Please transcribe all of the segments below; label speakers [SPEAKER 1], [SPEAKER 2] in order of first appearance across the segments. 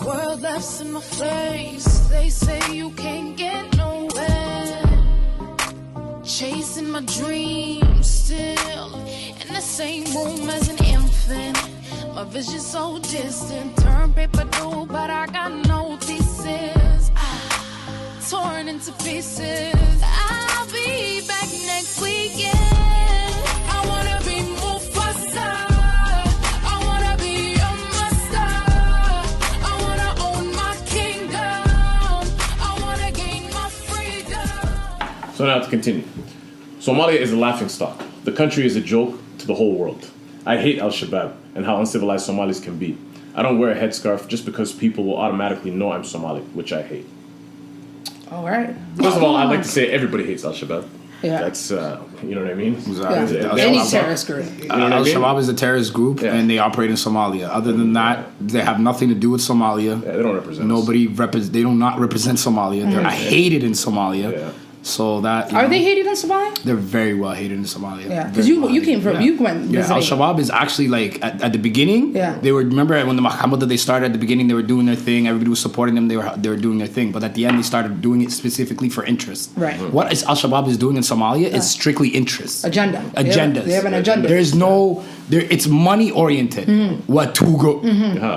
[SPEAKER 1] World laughs in my face. They say you can't get nowhere. Chasing my dreams still in the same room as an infant. My vision so distant. Turn paper blue, but I got no thesis. Torn into pieces. I'll be back next weekend. I wanna be Mufasa. I wanna be a master. I wanna own my kingdom. I wanna gain my freedom.
[SPEAKER 2] So now to continue. Somalia is a laughingstock. The country is a joke to the whole world. I hate Al-Shabaab and how uncivilized Somalis can be. I don't wear a headscarf just because people will automatically know I'm Somali, which I hate.
[SPEAKER 3] All right.
[SPEAKER 2] First of all, I'd like to say everybody hates Al-Shabaab.
[SPEAKER 3] Yeah.
[SPEAKER 2] That's, you know what I mean?
[SPEAKER 4] Exactly.
[SPEAKER 3] Yeah.
[SPEAKER 2] They
[SPEAKER 3] Any
[SPEAKER 2] all-
[SPEAKER 3] terrorist group.
[SPEAKER 4] Al-Shabaab is a terrorist group,
[SPEAKER 2] Yeah.
[SPEAKER 4] and they operate in Somalia. Other than that, they have nothing to do with Somalia.
[SPEAKER 2] Yeah, they don't represent us.
[SPEAKER 4] They do not represent Somalia. They're hated in Somalia.
[SPEAKER 2] Yeah.
[SPEAKER 4] So that
[SPEAKER 3] Are they hated in Somalia?
[SPEAKER 4] They're very well hated in Somalia.
[SPEAKER 3] Yeah, because
[SPEAKER 4] Very well
[SPEAKER 3] you
[SPEAKER 4] hated.
[SPEAKER 3] came from,
[SPEAKER 4] Yeah.
[SPEAKER 3] you went
[SPEAKER 4] Yeah,
[SPEAKER 3] visiting.
[SPEAKER 4] Al-Shabaab is actually like at the beginning.
[SPEAKER 3] Yeah.
[SPEAKER 4] They were, remember when the Mahmoud that they started at the beginning, they were doing their thing. Everybody was supporting them. They were doing their thing. But at the end, they started doing it specifically for interest.
[SPEAKER 3] Right.
[SPEAKER 4] What is Al-Shabaab is doing in Somalia is strictly interest.
[SPEAKER 3] Agenda.
[SPEAKER 4] Agendas.
[SPEAKER 3] They have an agenda.
[SPEAKER 4] There's no. It's money oriented. Watugo,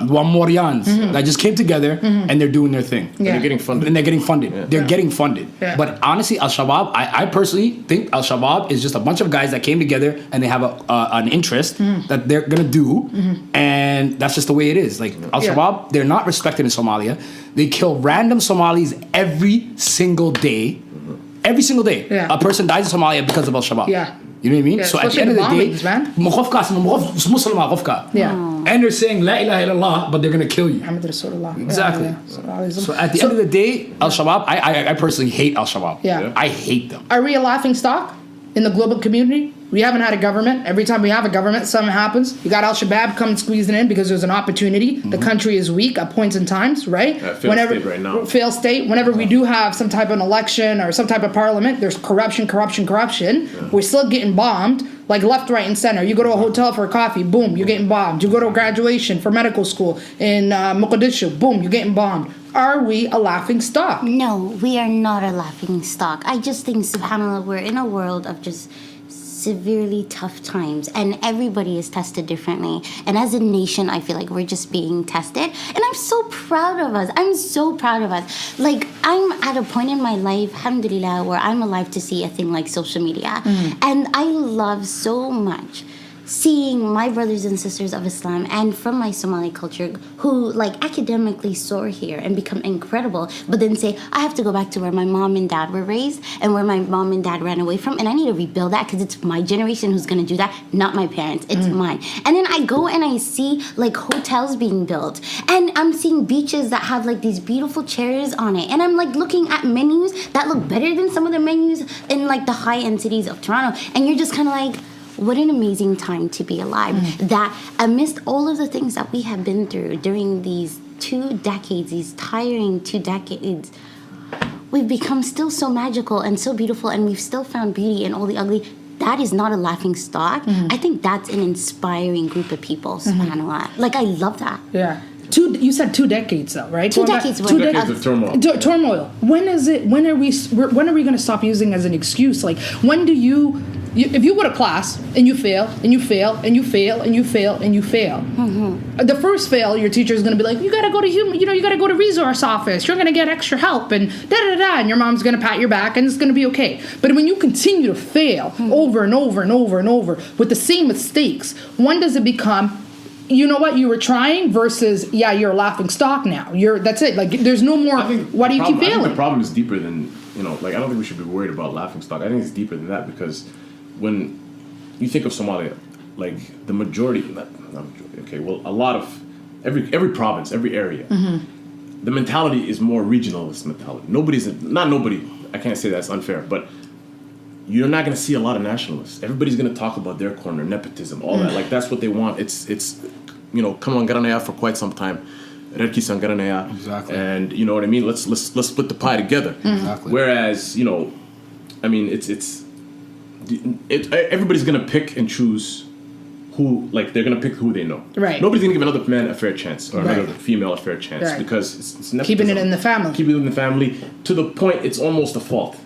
[SPEAKER 4] Wamorians that just came together and they're doing their thing.
[SPEAKER 3] Yeah.
[SPEAKER 2] They're getting funded.
[SPEAKER 4] And they're getting funded. They're getting funded.
[SPEAKER 3] Yeah.
[SPEAKER 4] But honestly, Al-Shabaab, I personally think Al-Shabaab is just a bunch of guys that came together and they have an interest that they're going to do. And that's just the way it is. Like Al-Shabaab, they're not respected in Somalia. They kill random Somalis every single day. Every single day.
[SPEAKER 3] Yeah.
[SPEAKER 4] A person dies in Somalia because of Al-Shabaab.
[SPEAKER 3] Yeah.
[SPEAKER 4] You know what I mean?
[SPEAKER 3] Yeah,
[SPEAKER 4] So at the
[SPEAKER 3] especially
[SPEAKER 4] end of
[SPEAKER 3] the
[SPEAKER 4] the day,
[SPEAKER 3] bombings, man.
[SPEAKER 4] Muslim.
[SPEAKER 3] Yeah.
[SPEAKER 4] And they're saying La ilaha illallah, but they're going to kill you.
[SPEAKER 3] Muhammad Rasulullah.
[SPEAKER 4] Exactly.
[SPEAKER 3] Yeah.
[SPEAKER 4] So at the end of the day, Al-Shabaab, I personally hate Al-Shabaab.
[SPEAKER 3] Yeah.
[SPEAKER 4] I hate them.
[SPEAKER 3] Are we a laughing stock in the global community? We haven't had a government. Every time we have a government, something happens. You got Al-Shabaab coming squeezing in because there's an opportunity. The country is weak at points in times, right?
[SPEAKER 2] Failed state right now.
[SPEAKER 3] Failed state. Whenever we do have some type of an election or some type of parliament, there's corruption.
[SPEAKER 2] Yeah.
[SPEAKER 3] We're still getting bombed, like left, right, and center. You go to a hotel for a coffee, boom, you're getting bombed. You go to a graduation for medical school in Mogadishu, boom, you're getting bombed. Are we a laughing stock?
[SPEAKER 5] No, we are not a laughing stock. I just think, subhanAllah, we're in a world of just severely tough times and everybody is tested differently, and as a nation I feel like we're just being tested, and I'm so proud of us. Like, I'm at a point in my life, alhamdulillah, where I'm alive to see a thing like social media, and I love so much seeing my brothers and sisters of Islam and from my Somali culture who like academically soar here and become incredible, but then say, I have to go back to where my mom and dad were raised and where my mom and dad ran away from, and I need to rebuild that because it's my generation who's going to do that, not my parents. It's mine. And then I go and I see like hotels being built, and I'm seeing beaches that have like these beautiful chairs on it, and I'm like looking at menus that look better than some of the menus in like the high-end cities of Toronto, and you're just kind of like, what an amazing time to be alive. That amidst all of the things that we have been through during these 2 decades, these tiring 2 decades, we've become still so magical and so beautiful, and we've still found beauty in all the ugly. That is not a laughing stock. I think that's an inspiring group of people, subhanAllah. Like, I love that.
[SPEAKER 3] Yeah. You said 2 decades though, right?
[SPEAKER 5] 2 decades.
[SPEAKER 2] Two decades of turmoil.
[SPEAKER 3] Turmoil. When are we going to stop using as an excuse? Like, when do you if you go to class and you fail and you fail and you fail and you fail and you fail, the first fail, your teacher is going to be like, you got to go to you got to go to resource office. You're going to get extra help and and your mom's going to pat your back and it's going to be okay. But when you continue to fail over and over and over and over with the same mistakes, when does it become, you know what, you were trying versus, yeah, you're a laughing stock now. That's it. Like, there's no more, why do you keep
[SPEAKER 2] I think
[SPEAKER 3] failing?
[SPEAKER 2] the problem is deeper than, like, I don't think we should be worried about laughing stock. I think it's deeper than that, because when you think of Somalia, like, the majority, not majority, okay, well, a lot of, every province, every area, the mentality is more regionalist mentality. I can't say that's unfair, but you're not going to see a lot of nationalists. Everybody's going to talk about their corner, nepotism, all that. Like, that's what they want. It's come on, Garanaya for quite some time. Redki Sangaranaya.
[SPEAKER 4] Exactly.
[SPEAKER 2] And you know what I mean? Let's split the pie together.
[SPEAKER 4] Exactly.
[SPEAKER 2] Whereas, I mean, it's everybody's going to pick and choose who, like, they're gonna pick who they know.
[SPEAKER 3] Right.
[SPEAKER 2] Nobody's gonna give another man a fair chance or
[SPEAKER 3] Right.
[SPEAKER 2] another female a fair chance
[SPEAKER 3] Right.
[SPEAKER 2] because it's nepotism.
[SPEAKER 3] Keeping it in the family.
[SPEAKER 2] Keeping it in the family to the point it's almost a fault.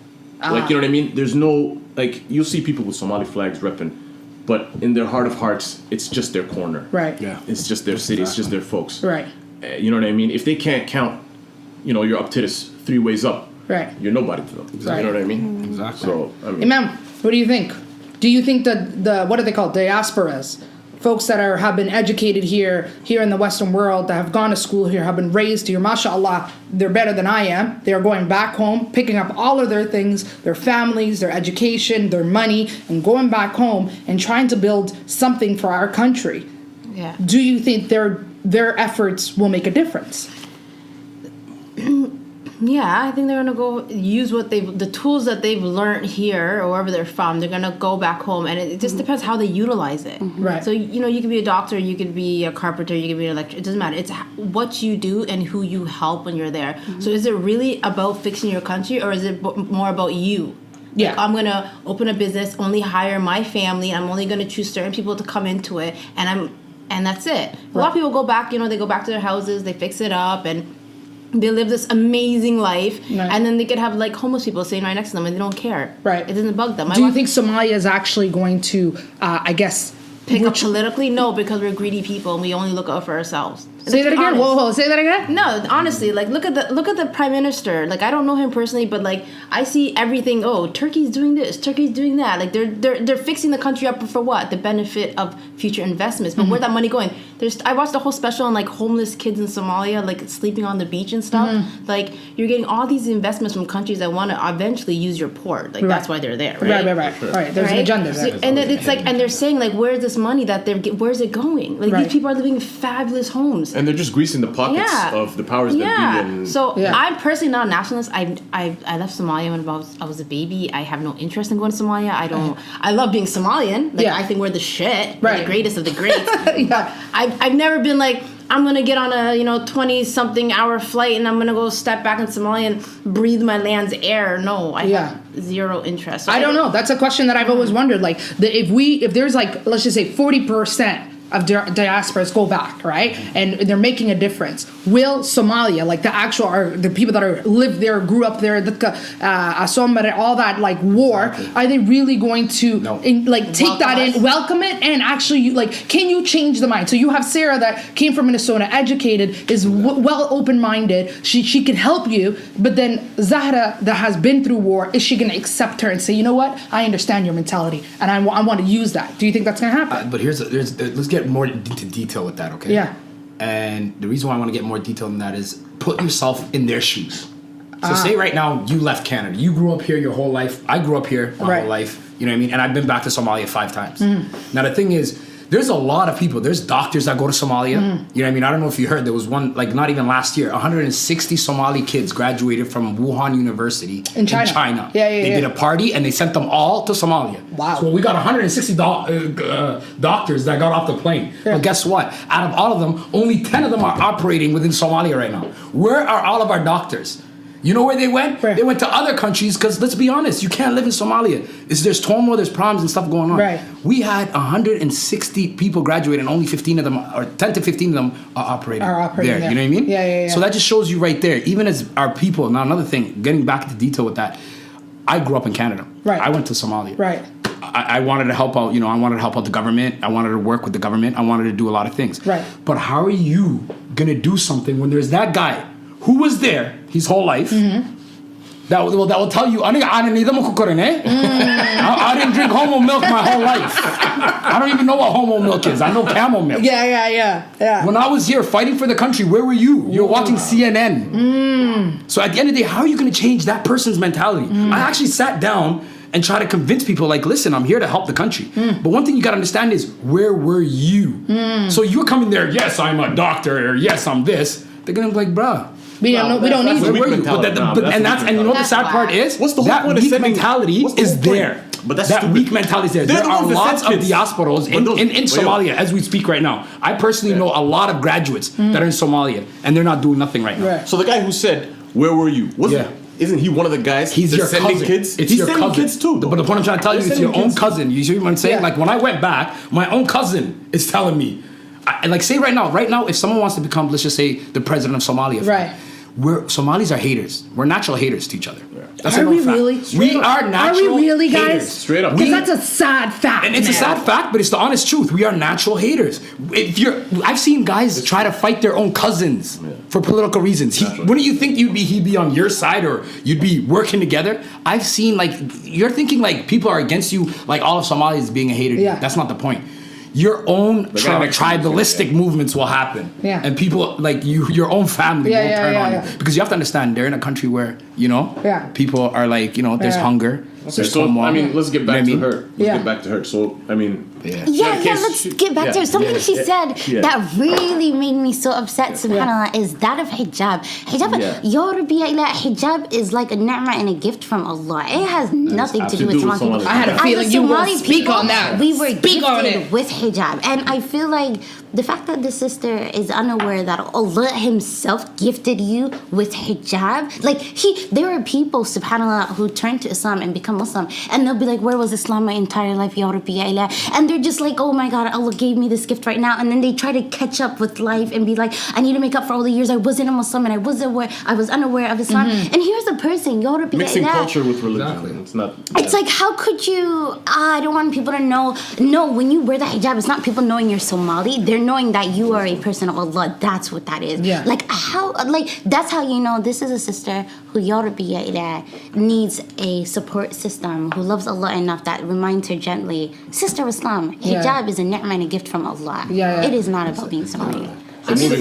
[SPEAKER 2] Like, you know what I mean? There's no, like, you'll see people with Somali flags repping, but in their heart of hearts, it's just their corner.
[SPEAKER 3] Right.
[SPEAKER 4] Yeah.
[SPEAKER 2] It's just their city. It's just their folks.
[SPEAKER 3] Right.
[SPEAKER 2] You know what I mean? If they can't count, you know, you're up to this 3 ways up.
[SPEAKER 3] Right.
[SPEAKER 2] You're nobody to them.
[SPEAKER 3] Right.
[SPEAKER 2] You know what I mean?
[SPEAKER 4] Exactly.
[SPEAKER 2] So, I mean,
[SPEAKER 3] Imam, what do you think? Do you think that the what are they called, diasporas, folks that have been educated here in the Western world, that have gone to school here, have been raised here, mashallah, they're better than I am. They are going back home, picking up all of their things, their families, their education, their money, and going back home and trying to build something for our country.
[SPEAKER 6] Yeah.
[SPEAKER 3] Do you think their efforts will make a difference?
[SPEAKER 6] Yeah, I think they're gonna go use the tools that they've learned here or wherever they're from. They're gonna go back home, and it just depends how they utilize it.
[SPEAKER 3] Right.
[SPEAKER 6] So you know, you could be a doctor, you could be a carpenter, you could be an electrician. It doesn't matter. It's what you do and who you help when you're there. So is it really about fixing your country, or is it more about you?
[SPEAKER 3] Yeah.
[SPEAKER 6] Like, I'm gonna open a business, only hire my family, and I'm only gonna choose certain people to come into it, and that's it. A lot of people go back. You know, they go back to their houses, they fix it up, and they live this amazing life,
[SPEAKER 3] Right.
[SPEAKER 6] and then they could have like homeless people sitting right next to them, and they don't care.
[SPEAKER 3] Right.
[SPEAKER 6] It doesn't bug them.
[SPEAKER 3] Do you think Somalia is actually going to, I guess,
[SPEAKER 6] pick up politically? No, because we're greedy people and we only look out for ourselves.
[SPEAKER 3] Say that again.
[SPEAKER 6] Honest.
[SPEAKER 3] Whoa, say that again.
[SPEAKER 6] No, honestly, like look at the prime minister. Like, I don't know him personally, but like I see everything. Oh, Turkey's doing this, Turkey's doing that. Like they're fixing the country up for what? The benefit of future investments. But where's that money going? I watched the whole special on like homeless kids in Somalia, like sleeping on the beach and stuff. Like, you're getting all these investments from countries that want to eventually use your port. Like, that's why they're there, right?
[SPEAKER 3] Right. There's an agenda there.
[SPEAKER 6] And then it's like, and they're saying like, where's this money that where's it going? Like,
[SPEAKER 3] Right.
[SPEAKER 6] these people are living in fabulous homes.
[SPEAKER 2] and they're just greasing the pockets
[SPEAKER 6] Yeah.
[SPEAKER 2] of the powers that be. And
[SPEAKER 6] So
[SPEAKER 3] Yeah.
[SPEAKER 6] I'm personally not a nationalist. I left Somalia when I was a baby. I have no interest in going to Somalia. I love being Somalian. Like,
[SPEAKER 3] Yeah.
[SPEAKER 6] I think we're the shit.
[SPEAKER 3] Right.
[SPEAKER 6] The greatest of the greats.
[SPEAKER 3] Yeah.
[SPEAKER 6] I've never been like, I'm gonna get on a 20-something hour flight and I'm gonna go step back in Somalia and breathe my land's air. No, I
[SPEAKER 3] Yeah.
[SPEAKER 6] have zero interest. So
[SPEAKER 3] I don't know. That's a question that I've always wondered. Like, if there's like, let's just say 40% of diasporas go back, right, and they're making a difference, will Somalia, like the people that live there, grew up there, Somali, all that, like, war, are they really going to take that in, welcome it, and actually, like, can you change the mind? So you have Sarah that came from Minnesota, educated, is well open-minded, she can help you, but then Zahra that has been through war, is she going to accept her and say, you know what, I understand your mentality and I want to use that? Do you think that's going to happen?
[SPEAKER 4] But let's get more into detail with that, okay?
[SPEAKER 3] Yeah.
[SPEAKER 4] And the reason why I want to get more detail in that is put yourself in their shoes. So say right now you left Canada. You grew up here your whole life. I grew up here my whole life. You know what I mean? And I've been back to Somalia 5 times. Now the thing is, there's a lot of people. There's doctors that go to Somalia. You know what I mean? I don't know if you heard. There was one, like, not even last year, 160 Somali kids graduated from Wuhan University
[SPEAKER 3] In China.
[SPEAKER 4] They did a party and they sent them all to Somalia.
[SPEAKER 3] Wow.
[SPEAKER 4] So we got 160 doctors that got off the plane.
[SPEAKER 3] Yeah.
[SPEAKER 4] But guess what? Out of all of them, only 10 of them are operating within Somalia right now. Where are all of our doctors? You know where they went?
[SPEAKER 3] Where?
[SPEAKER 4] They went to other countries because, let's be honest, you can't live in Somalia. There's turmoil, there's problems and stuff going on.
[SPEAKER 3] Right.
[SPEAKER 4] We had 160 people graduate and only 15 of them, or 10 to 15 of them are operating there. You know what I mean?
[SPEAKER 3] Yeah.
[SPEAKER 4] So that just shows you right there, even as our people, now another thing, getting back into detail with that, I grew up in Canada.
[SPEAKER 3] Right.
[SPEAKER 4] I went to Somalia.
[SPEAKER 3] Right.
[SPEAKER 4] I wanted to help out, I wanted to help out the government. I wanted to work with the government. I wanted to do a lot of things.
[SPEAKER 3] Right.
[SPEAKER 4] But how are you going to do something when there's that guy who was there his whole life, that will tell you, I didn't drink homo milk my whole life. I don't even know what homo milk is. I know camel milk.
[SPEAKER 3] Yeah.
[SPEAKER 4] When I was here fighting for the country, where were you? You're watching CNN. So at the end of the day, how are you going to change that person's mentality? I actually sat down and try to convince people, like, listen, I'm here to help the country. But one thing you got to understand is, where were you? So you're coming there, yes, I'm a doctor, or yes, I'm this. They're going to be like, bruh.
[SPEAKER 3] We don't need
[SPEAKER 4] Where
[SPEAKER 3] you.
[SPEAKER 4] were you? And you know what the sad part is?
[SPEAKER 2] What's the whole
[SPEAKER 4] that
[SPEAKER 2] point of
[SPEAKER 4] weak
[SPEAKER 2] sending-
[SPEAKER 4] mentality
[SPEAKER 2] what's the whole
[SPEAKER 4] is
[SPEAKER 2] point?
[SPEAKER 4] there.
[SPEAKER 2] But that's
[SPEAKER 4] that
[SPEAKER 2] stupid.
[SPEAKER 4] weak mentality is there.
[SPEAKER 2] They're
[SPEAKER 4] There
[SPEAKER 2] the
[SPEAKER 4] are
[SPEAKER 2] ones that
[SPEAKER 4] lots
[SPEAKER 2] send
[SPEAKER 4] of
[SPEAKER 2] kids.
[SPEAKER 4] diasporas in Somalia as we speak right now. I personally know a lot of graduates that are in Somalia, and they're not doing nothing right now.
[SPEAKER 3] Right.
[SPEAKER 2] So the guy who said, "Where were you?" isn't he one of the guys?
[SPEAKER 4] He's your
[SPEAKER 2] sending
[SPEAKER 4] cousin.
[SPEAKER 2] kids.
[SPEAKER 4] It's
[SPEAKER 2] He's
[SPEAKER 4] your
[SPEAKER 2] sending
[SPEAKER 4] cousin.
[SPEAKER 2] kids too.
[SPEAKER 4] But the point I'm trying to tell you is your own cousin. You see what I'm saying?
[SPEAKER 3] Yeah.
[SPEAKER 4] Like when I went back, my own cousin is telling me, like say right now, if someone wants to become, let's just say, the president of Somalia,
[SPEAKER 3] Right.
[SPEAKER 4] Somalis are haters. We're natural haters to each other. That's a
[SPEAKER 3] Are
[SPEAKER 4] known
[SPEAKER 3] we
[SPEAKER 4] fact.
[SPEAKER 3] really?
[SPEAKER 4] We
[SPEAKER 3] Straight up.
[SPEAKER 4] are natural
[SPEAKER 3] Are we really, guys?
[SPEAKER 4] haters.
[SPEAKER 2] Straight up.
[SPEAKER 3] Because that's a sad fact.
[SPEAKER 4] And it's a sad fact, but it's the honest truth. We are natural haters. I've seen guys try to fight their own cousins for political reasons. Wouldn't you think he'd be on your side or you'd be working together? I've seen you're thinking like people are against you, like all of Somalia is being a hater.
[SPEAKER 3] Yeah.
[SPEAKER 4] That's not the point. Your own tribalistic movements will happen.
[SPEAKER 3] Yeah.
[SPEAKER 4] And people like your own family will turn on
[SPEAKER 3] yeah.
[SPEAKER 4] you. Because you have to understand, they're in a country where, people are like, there's hunger. There's
[SPEAKER 2] So
[SPEAKER 4] turmoil.
[SPEAKER 2] I mean, let's get back to her. Let's
[SPEAKER 3] Yeah.
[SPEAKER 2] get back to her. So I mean,
[SPEAKER 5] Let's get back to her. Something she said that really made me so upset, subhanAllah, is that of hijab. Ya Rabbi, hijab is like a ni'mah and a gift from Allah. It has nothing to do with Somali people.
[SPEAKER 3] I had a feeling you will speak on that.
[SPEAKER 5] We were
[SPEAKER 3] Speak on
[SPEAKER 5] gifted
[SPEAKER 3] it.
[SPEAKER 5] with hijab. And I feel like the fact that the sister is unaware that Allah himself gifted you with hijab, there are people, subhanAllah, who turn to Islam and become Muslim, and they'll be like, where was Islam my entire life, Ya Rabbi, Ya Ilah? And they're just like, oh my God, Allah gave me this gift right now. And then they try to catch up with life and be like, I need to make up for all the years I wasn't a Muslim and I was unaware of Islam. And here's a person, Ya Rabbi, Ya
[SPEAKER 2] mixing
[SPEAKER 5] Ilah.
[SPEAKER 2] culture with religion.
[SPEAKER 4] Exactly.
[SPEAKER 2] It's not.
[SPEAKER 5] It's like, how could you? I don't want people to know. No, when you wear the hijab, it's not people knowing you're Somali. They're knowing that you are a person of Allah. That's what that is.
[SPEAKER 3] Yeah.
[SPEAKER 5] That's how you know this is a sister who, Ya Rabbi, Ya Ilah, needs a support system, who loves Allah enough that reminds her gently, Sister Islam, hijab is a ni'mah and a gift from Allah.
[SPEAKER 3] Yeah.
[SPEAKER 5] It is not about being Somali.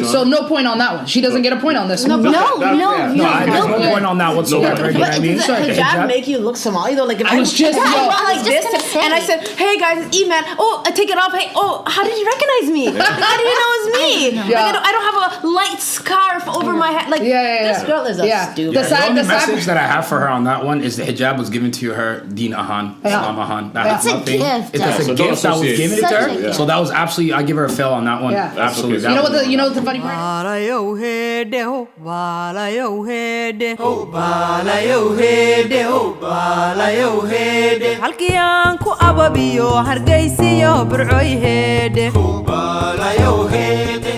[SPEAKER 3] So no point on that one. She doesn't get a point on this one.
[SPEAKER 5] No,
[SPEAKER 4] There's no point on that whatsoever. You know what I mean?
[SPEAKER 6] Does the hijab make you look Somali though? Like if
[SPEAKER 3] I was just
[SPEAKER 6] I
[SPEAKER 3] yo,
[SPEAKER 6] went like this and I said, "Hey guys, it's Iman." Oh, I take it off. Hey, oh, how did you recognize me? How do you know it's me? Like, I don't have a light scarf over my head. Like this girl is stupid.
[SPEAKER 3] The
[SPEAKER 4] The only
[SPEAKER 3] side-
[SPEAKER 4] message that I have for her on that one is the hijab was given to her, Deen Ahan, Islam Ahan. That has
[SPEAKER 5] It's a
[SPEAKER 4] nothing.
[SPEAKER 5] gift.
[SPEAKER 4] It's just
[SPEAKER 2] So
[SPEAKER 4] a
[SPEAKER 2] don't
[SPEAKER 4] gift that was
[SPEAKER 2] associate.
[SPEAKER 4] given to
[SPEAKER 5] Such a
[SPEAKER 4] her.
[SPEAKER 5] gift.
[SPEAKER 4] So that was absolutely, I give her a fail on that one.
[SPEAKER 3] Yeah.
[SPEAKER 4] Absolutely.
[SPEAKER 2] You
[SPEAKER 3] You know what the funny part?
[SPEAKER 7] Balayo hede ho, balayo hede ho, balayo hede ho, balayo hede. Halkii aan ku ababiyo hargeysiyo burcoy hede ho, balayo hede.